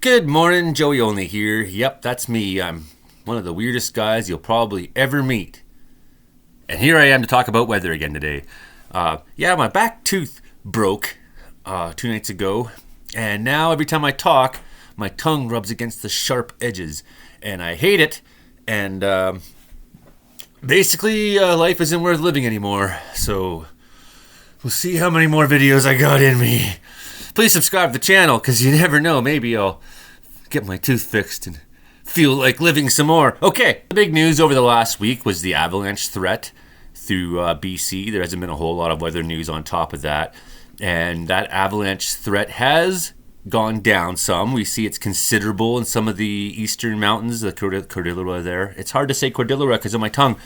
Good morning, Joey Only here. Yep, that's me. I'm one of the weirdest guys you'll probably ever meet. And here I am to talk about weather again today. My back tooth broke 2 nights ago. And now every time I talk, my tongue rubs against the sharp edges. And I hate it. And basically, life isn't worth living anymore. So we'll see how many more videos I got in me. Please subscribe to the channel, because you never know. Maybe I'll get my tooth fixed and feel like living some more. Okay, the big news over the last week was the avalanche threat through BC. There hasn't been a whole lot of weather news on top of that. And that avalanche threat has gone down some. We see it's considerable in some of the eastern mountains, the Cordillera there. It's hard to say Cordillera because of my tongue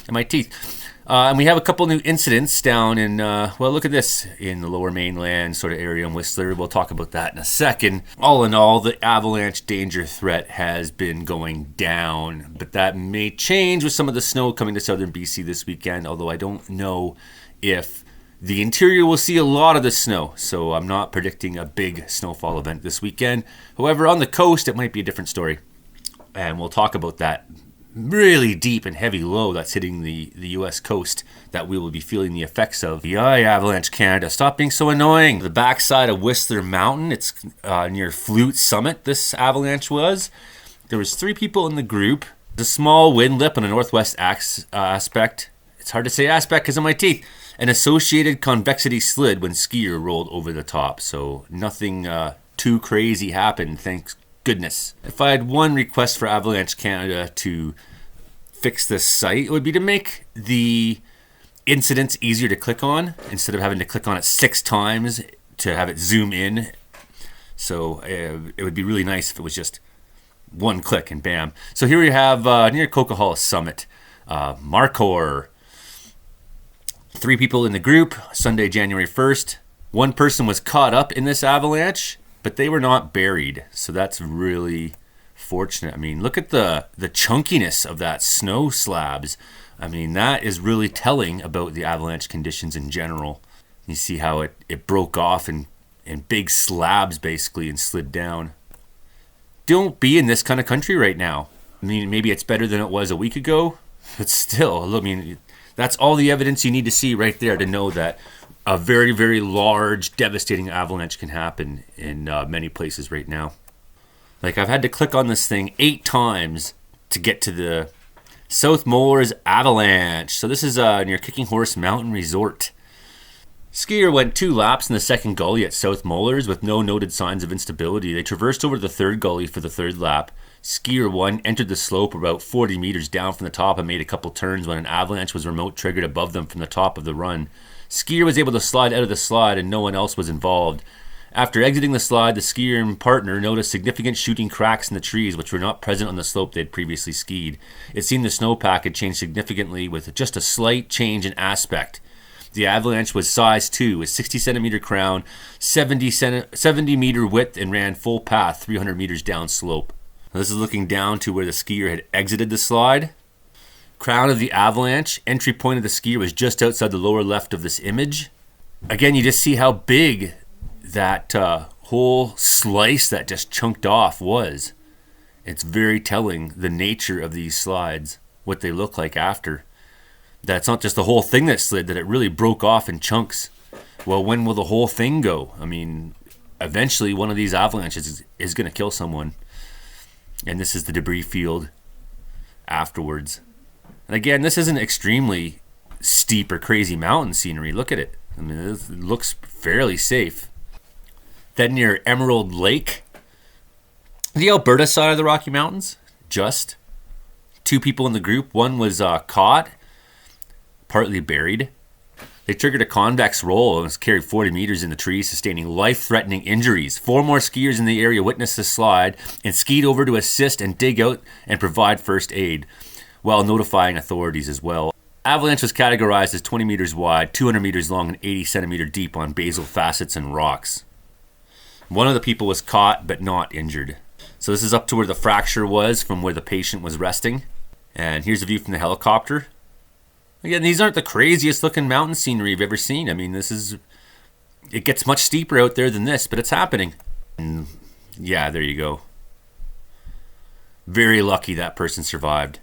and my teeth. And we have a couple new incidents down in, look at this, in the lower mainland sort of area in Whistler. We'll talk about that in a second. All in all, the avalanche danger threat has been going down, but that may change with some of the snow coming to southern BC this weekend, although I don't know if the interior will see a lot of the snow, so I'm not predicting a big snowfall event this weekend. However, on the coast, it might be a different story, and we'll talk about that really deep and heavy low that's hitting the U.S. coast that we will be feeling the effects of. Avalanche Canada, stop being so annoying. The backside of Whistler Mountain, it's near Flute Summit, this avalanche was. There was 3 people in the group. The small wind lip on a northwest aspect. It's hard to say aspect because of my teeth. An associated convexity slid when skier rolled over the top. So nothing too crazy happened, thanks goodness. If I had one request for Avalanche Canada to fix this site, it would be to make the incidents easier to click on instead of having to click on it 6 times to have it zoom in. So it would be really nice if it was just one click and bam. So here we have near Coquihalla Summit, Markhor. 3 people in the group, Sunday, January 1st. One person was caught up in this avalanche, but they were not buried, so that's really fortunate. I mean, look at the chunkiness of that snow slabs. I mean, that is really telling about the avalanche conditions in general. You see how it broke off in big slabs, basically, and slid down. Don't be in this kind of country right now. I mean, maybe it's better than it was a week ago, but still, I mean, that's all the evidence you need to see right there to know that a very, very large, devastating avalanche can happen in many places right now. Like, I've had to click on this thing 8 times to get to the South Molars Avalanche. So this is near Kicking Horse Mountain Resort. Skier went 2 laps in the second gully at South Molars with no noted signs of instability. They traversed over the third gully for the third lap. Skier 1 entered the slope about 40 meters down from the top and made a couple turns when an avalanche was remote triggered above them from the top of the run. Skier was able to slide out of the slide and no one else was involved. After exiting the slide, the skier and partner noticed significant shooting cracks in the trees which were not present on the slope they had previously skied. It seemed the snowpack had changed significantly with just a slight change in aspect. The avalanche was size 2 with 60 centimeter crown, 70 meter width, and ran full path 300 meters down slope. Now, this is looking down to where the skier had exited the slide. Crown of the avalanche, entry point of the skier was just outside the lower left of this image. Again, you just see how big that whole slice that just chunked off was. It's very telling, the nature of these slides, what they look like after. That's not just the whole thing that slid, that it really broke off in chunks. Well, when will the whole thing go? I mean, eventually one of these avalanches is going to kill someone. And this is the debris field afterwards. And again, this isn't extremely steep or crazy mountain scenery. Look at it. I mean, it looks fairly safe. Then near Emerald Lake, the Alberta side of the Rocky Mountains, just 2 people in the group. One was caught, partly buried. They triggered a convex roll and was carried 40 meters in the trees, sustaining life-threatening injuries. 4 more skiers in the area witnessed the slide and skied over to assist and dig out and provide first aid, while notifying authorities as well. Avalanche was categorized as 20 meters wide, 200 meters long, and 80 centimeter deep on basal facets and rocks. One of the people was caught but not injured. So this is up to where the fracture was from where the patient was resting. And here's a view from the helicopter. Again, these aren't the craziest looking mountain scenery you've ever seen. I mean, it gets much steeper out there than this, but it's happening. And yeah, there you go. Very lucky that person survived.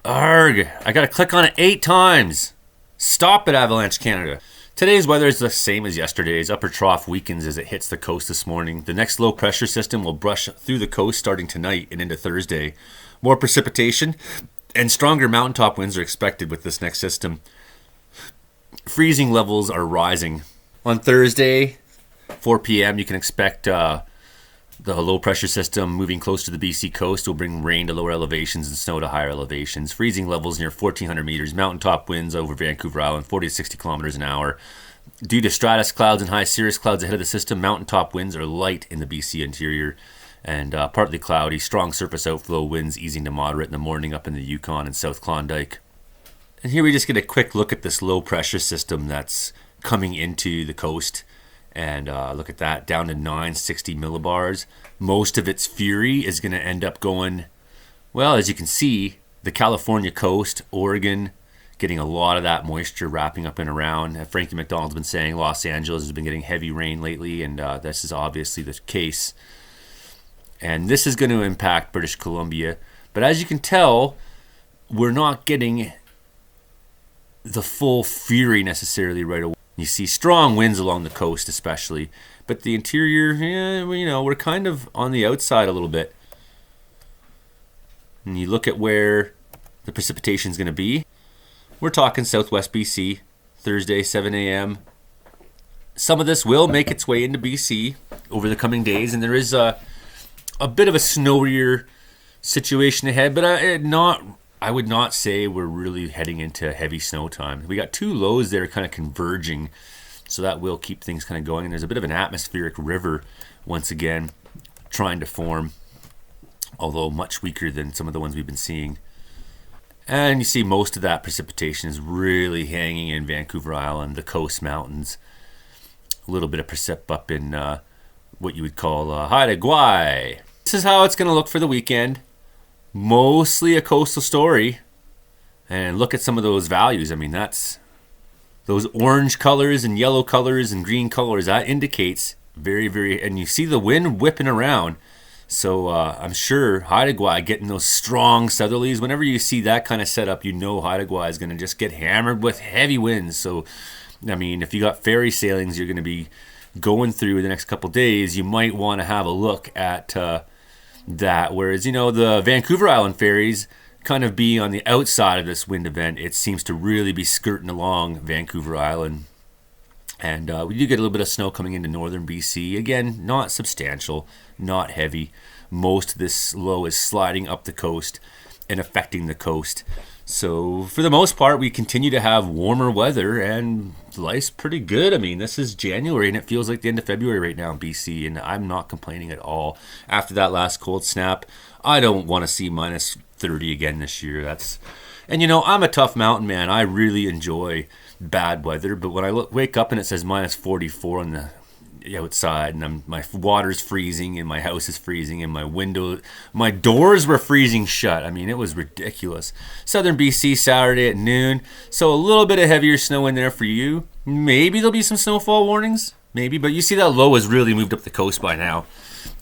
Arg! I gotta click on it 8 times. Stop it, Avalanche Canada. Today's weather is the same as yesterday's. Upper trough weakens as it hits the coast this morning. The next low pressure system will brush through the coast starting tonight and into Thursday. More precipitation and stronger mountaintop winds are expected with this next system. Freezing levels are rising. On Thursday, 4 p.m., you can expect the low pressure system moving close to the BC coast will bring rain to lower elevations and snow to higher elevations. Freezing levels near 1,400 meters. Mountaintop winds over Vancouver Island, 40 to 60 kilometers an hour. Due to stratus clouds and high cirrus clouds ahead of the system, mountaintop winds are light in the BC interior and partly cloudy. Strong surface outflow winds easing to moderate in the morning up in the Yukon and South Klondike. And here we just get a quick look at this low pressure system that's coming into the coast. And look at that, down to 960 millibars. Most of its fury is going to end up going, well, as you can see, the California coast, Oregon, getting a lot of that moisture wrapping up and around. Frankie McDonald's been saying Los Angeles has been getting heavy rain lately, and this is obviously the case. And this is going to impact British Columbia. But as you can tell, we're not getting the full fury necessarily right away. You see strong winds along the coast especially, but the interior, we're kind of on the outside a little bit. And you look at where the precipitation is going to be. We're talking southwest BC, Thursday, 7 a.m. Some of this will make its way into BC over the coming days, and there is a bit of a snowier situation ahead, but I would not say we're really heading into heavy snow time. We got 2 lows there kind of converging, so that will keep things kind of going. And there's a bit of an atmospheric river once again trying to form, although much weaker than some of the ones we've been seeing. And you see most of that precipitation is really hanging in Vancouver Island, the coast mountains. A little bit of precip up in what you would call Haida Gwaii. This is how it's going to look for the weekend. Mostly a coastal story. And look at some of those values. I mean, that's those orange colors and yellow colors and green colors. That indicates very, very, and you see the wind whipping around. So I'm sure Haida Gwaii getting those strong southerlies. Whenever you see that kind of setup, you know Haida Gwaii is going to just get hammered with heavy winds. So, I mean, if you got ferry sailings you're going to be going through the next couple days, you might want to have a look at that. Whereas, the Vancouver Island ferries kind of be on the outside of this wind event. It seems to really be skirting along Vancouver Island. And we do get a little bit of snow coming into northern BC. Again, not substantial, not heavy. Most of this low is sliding up the coast and affecting the coast. So for the most part, we continue to have warmer weather and life's pretty good. I mean, this is January and it feels like the end of February right now in BC, and I'm not complaining at all. After that last cold snap, I don't want to see minus 30 again this year. And I'm a tough mountain man. I really enjoy bad weather, but when I wake up and it says minus 44 on the outside, and my water's freezing and my house is freezing and my doors were freezing shut. I mean, it was ridiculous. Southern BC Saturday at noon, so a little bit of heavier snow in there for you. Maybe there'll be some snowfall warnings, maybe, but you see that low has really moved up the coast by now,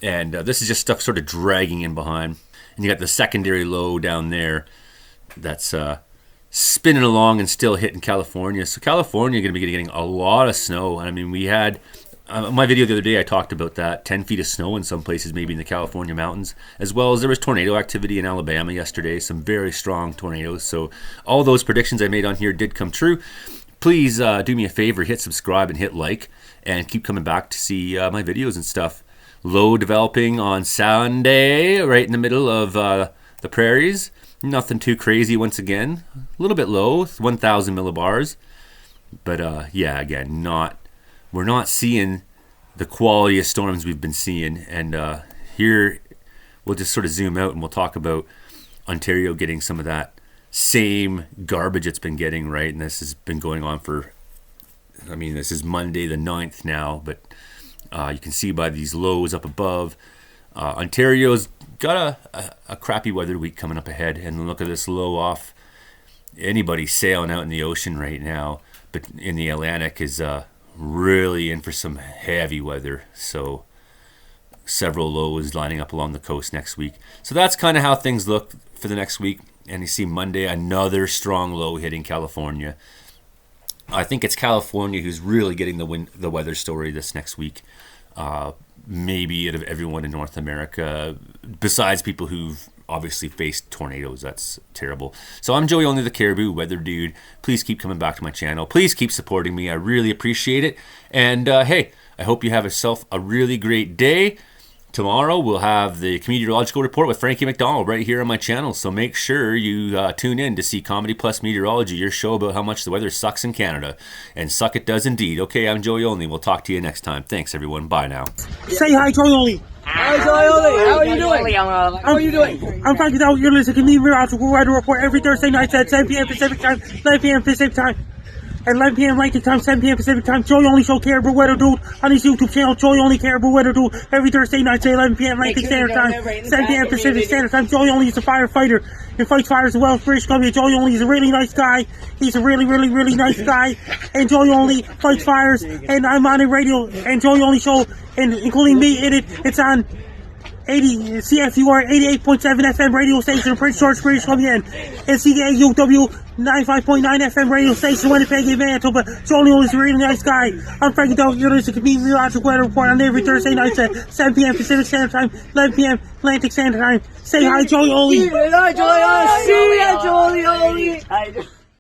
and this is just stuff sort of dragging in behind. And you got the secondary low down there that's spinning along and still hitting California. So California going to be getting a lot of snow. I mean, we had my video the other day, I talked about that 10 feet of snow in some places, maybe in the California mountains, as well as there was tornado activity in Alabama yesterday, some very strong tornadoes. So all those predictions I made on here did come true. Please do me a favor, hit subscribe and hit like, and keep coming back to see my videos and stuff. Low developing on Sunday, right in the middle of the prairies. Nothing too crazy once again. A little bit low, 1,000 millibars. But again, we're not seeing the quality of storms we've been seeing. And here, we'll just sort of zoom out and we'll talk about Ontario getting some of that same garbage it's been getting, right? And this has been going on this is Monday the 9th now, but you can see by these lows up above, Ontario's got a crappy weather week coming up ahead. And look at this low off. Anybody sailing out in the ocean right now, but in the Atlantic is really in for some heavy weather. So several lows lining up along the coast next week. So that's kind of how things look for the next week. And you see Monday, another strong low hitting California. I think it's California who's really getting the weather story this next week. Maybe out of everyone in North America, besides people who've obviously faced tornadoes. That's terrible. So I'm Joey Only, the Cariboo Weather Dude. Please keep coming back to my channel. Please keep supporting me. I really appreciate it. And hey, I hope you have yourself a really great day. Tomorrow we'll have the meteorological report with Frankie McDonald right here on my channel. So make sure you tune in to see Comedy Plus Meteorology, your show about how much the weather sucks in Canada. And suck it does indeed. Okay, I'm Joey Only. We'll talk to you next time. Thanks, everyone. Bye now. Say hi, Joey Only. Hi, Joey Only. How are you doing? How are you doing? I'm Frankie McDonald. You're listening to the meteorological weather report every Thursday night at 7 p.m. Pacific time, 9 p.m. Pacific time. At 11 p.m. Atlantic time, 7 p.m. Pacific time, Joey Only Show Cariboo Weather Dude on his YouTube channel, Joey Only Cariboo Weather Dude, every Thursday night at 11 p.m. Atlantic Standard Time, 7 p.m. Pacific Standard Time. Joey Only is a firefighter and fights fires as well as British Columbia. Joey Only is a really nice guy. He's a really nice guy. And Joey Only fights fires. And I'm on the radio and Joey Only Show, and including me in it. It's on 80 CFUR 88.7 FM radio station in Prince George, British Columbia, and CAUW 95.9 FM radio station, Winnipeg, Manitoba. Joey Only is a really nice guy. I'm Frankie McDonald. You're listening to the meteorological weather report on every Thursday night at 7 p.m. Pacific Standard Time, 11 p.m. Atlantic Standard Time. Say hi, Joey Only. Hi, Joey Only. See ya, Joey Only.